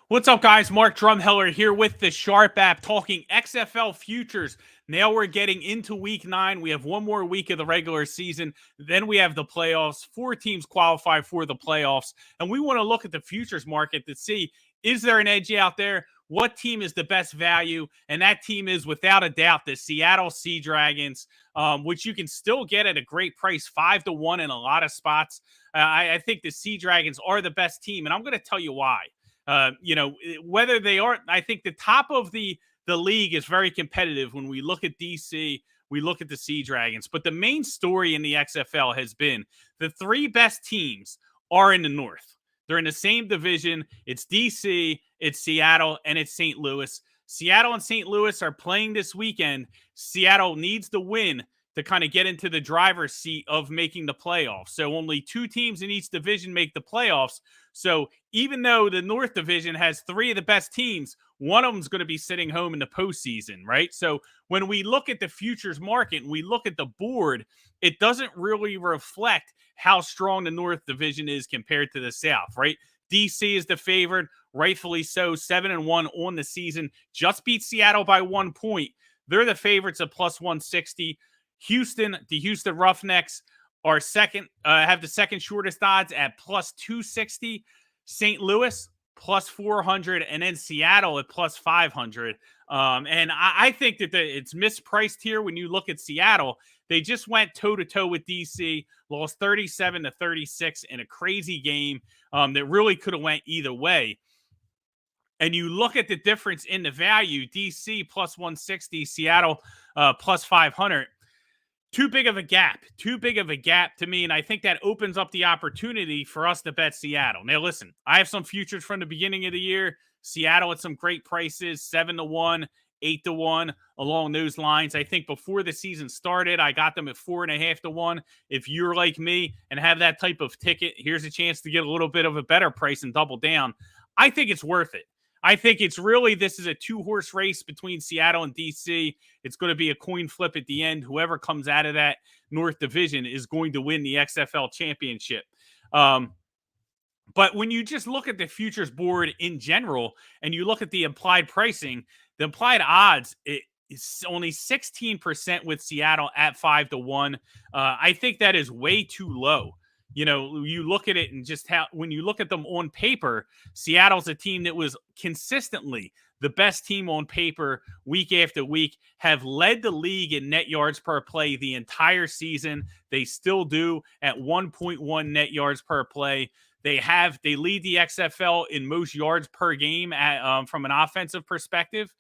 What's up, guys? Mark Drumheller here with the Sharp app talking XFL Futures. Now we're getting into week 9. We have one more week of the regular season. Then we have the playoffs. 4 teams qualify for the playoffs. And we want to look at the futures market to see, is there an edge out there? What team is the best value? And that team is, without a doubt, the Seattle Sea Dragons, which you can still get at a great price, 5-1 in a lot of spots. I think the Sea Dragons are the best team, and I'm going to tell you why. Whether they are, I think the top of the league is very competitive. When we look at DC, we look at the Sea Dragons. But the main story in the XFL has been the 3 best teams are in the North. They're in the same division. It's DC, it's Seattle, and it's St. Louis. Seattle and St. Louis are playing this weekend. Seattle needs to win to kind of get into the driver's seat of making the playoffs. So only 2 teams in each division make the playoffs. So even though the North Division has 3 of the best teams, one of them is going to be sitting home in the postseason, right? So when we look at the futures market and we look at the board, it doesn't really reflect how strong the North Division is compared to the South, right? DC is the favorite, rightfully so, 7-1 on the season, just beat Seattle by 1 point. They're the favorites at plus 160. The Houston Roughnecks are second, have the second shortest odds at plus 260. St. Louis plus 400, and then Seattle at plus 500. And I think that it's mispriced here when you look at Seattle. They just went toe-to-toe with DC, lost 37-36 in a crazy game that really could have went either way. And you look at the difference in the value, DC plus 160, Seattle plus 500. Too big of a gap to me. And I think that opens up the opportunity for us to bet Seattle. Now, listen, I have some futures from the beginning of the year. Seattle at some great prices, 7-1, 8-1, along those lines. I think before the season started, I got them at 4.5-1. If you're like me and have that type of ticket, here's a chance to get a little bit of a better price and double down. I think it's worth it. I think this is a 2-horse race between Seattle and DC. It's going to be a coin flip at the end. Whoever comes out of that North Division is going to win the XFL championship. But when you just look at the futures board in general and you look at the implied pricing, the implied odds is only 16% with Seattle at 5-1. I think that is way too low. You know, you look at it and just when you look at them on paper, Seattle's a team that was consistently the best team on paper week after week, have led the league in net yards per play the entire season. They still do at 1.1 net yards per play. They lead the XFL in most yards per game from an offensive perspective.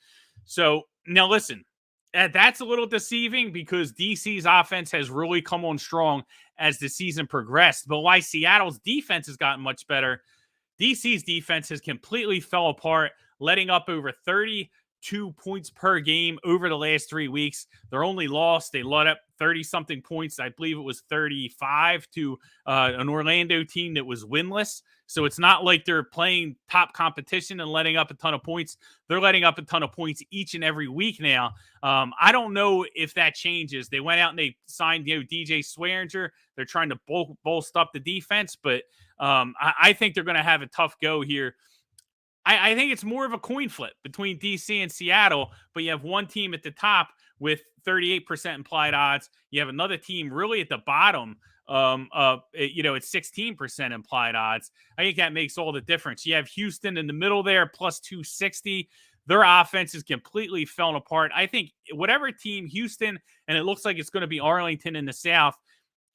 So now listen, that's a little deceiving because DC's offense has really come on strong as the season progressed. But why Seattle's defense has gotten much better, DC's defense has completely fell apart, letting up over 32 points per game over the last 3 weeks. Their only loss, they let up 30-something points. I believe it was 35 to an Orlando team that was winless. So it's not like they're playing top competition and letting up a ton of points. They're letting up a ton of points each and every week now. I don't know if that changes. They went out and they signed DJ Swearinger. They're trying to bolster up the defense, but I think they're going to have a tough go here. I think it's more of a coin flip between DC and Seattle, but you have one team at the top with 38% implied odds. You have another team really at the bottom at 16% implied odds. I think that makes all the difference. You have Houston in the middle there, plus 260. Their offense is completely fallen apart. I think whatever team, Houston, and it looks like it's going to be Arlington in the South,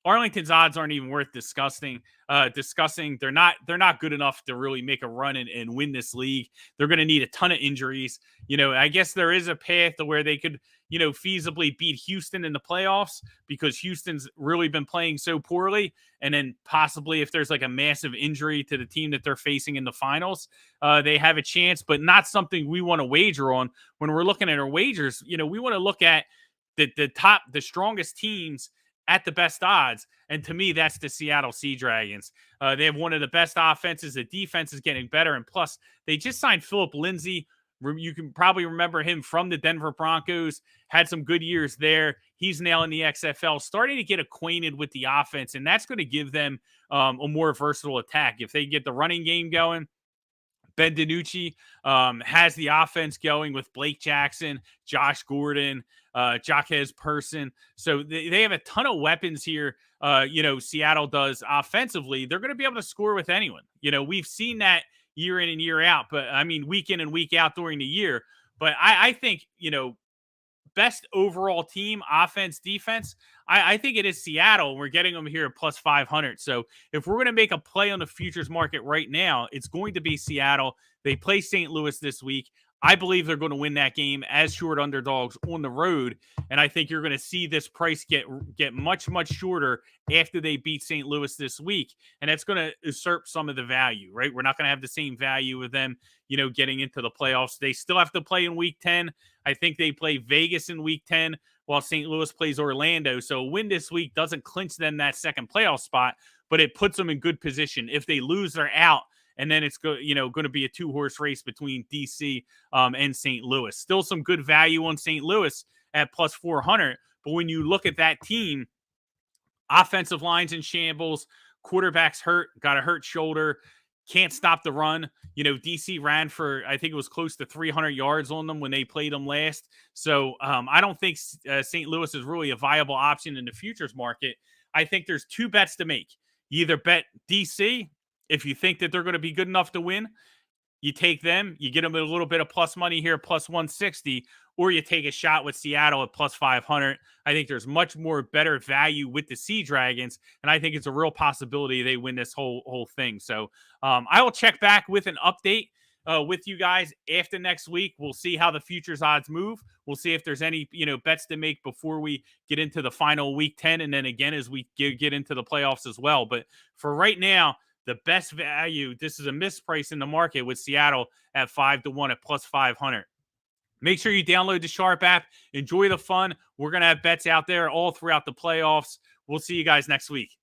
Arlington's odds aren't even worth discussing. They're not good enough to really make a run and win this league. They're going to need a ton of injuries. I guess there is a path to where they could, feasibly beat Houston in the playoffs because Houston's really been playing so poorly. And then possibly if there's like a massive injury to the team that they're facing in the finals, they have a chance, but not something we want to wager on. When we're looking at our wagers, we want to look at the strongest teams at the best odds. And to me, that's the Seattle Sea Dragons. They have one of the best offenses. The defense is getting better. And plus, they just signed Philip Lindsay. You can probably remember him from the Denver Broncos. Had some good years there. He's now in the XFL, starting to get acquainted with the offense. And that's going to give them a more versatile attack. If they get the running game going, Ben DiNucci has the offense going with Blake Jackson, Josh Gordon, Jaquez Person. So they have a ton of weapons here. Seattle does offensively. They're going to be able to score with anyone. We've seen that year in and year out, but I mean, week in and week out during the year. But I think, best overall team, offense, defense, I think it is Seattle. We're getting them here at plus 500. So if we're going to make a play on the futures market right now, it's going to be Seattle. They play St. Louis this week. I believe they're going to win that game as short underdogs on the road. And I think you're going to see this price get much, much shorter after they beat St. Louis this week. And that's going to usurp some of the value, right? We're not going to have the same value with them, getting into the playoffs. They still have to play in week 10. I think they play Vegas in week 10 while St. Louis plays Orlando. So a win this week doesn't clinch them that second playoff spot, but it puts them in good position. If they lose, they're out. And then it's going to be a 2-horse race between DC and St. Louis. Still some good value on St. Louis at plus 400. But when you look at that team, offensive lines in shambles, quarterback's hurt, got a hurt shoulder, can't stop the run. DC ran for, I think it was close to 300 yards on them when they played them last. So I don't think St. Louis is really a viable option in the futures market. I think there's two bets to make. You either bet DC if you think that they're going to be good enough to win. You take them, you get them a little bit of plus money here, plus 160, or you take a shot with Seattle at plus 500. I think there's much more better value with the Sea Dragons, and I think it's a real possibility they win this whole thing. So I will check back with an update with you guys after next week. We'll see how the futures odds move. We'll see if there's any bets to make before we get into the final week 10, and then again as we get into the playoffs as well. But for right now, the best value, this is a misprice in the market with Seattle at 5-1 at plus 500. Make sure you download the Sharp app. Enjoy the fun. We're going to have bets out there all throughout the playoffs. We'll see you guys next week.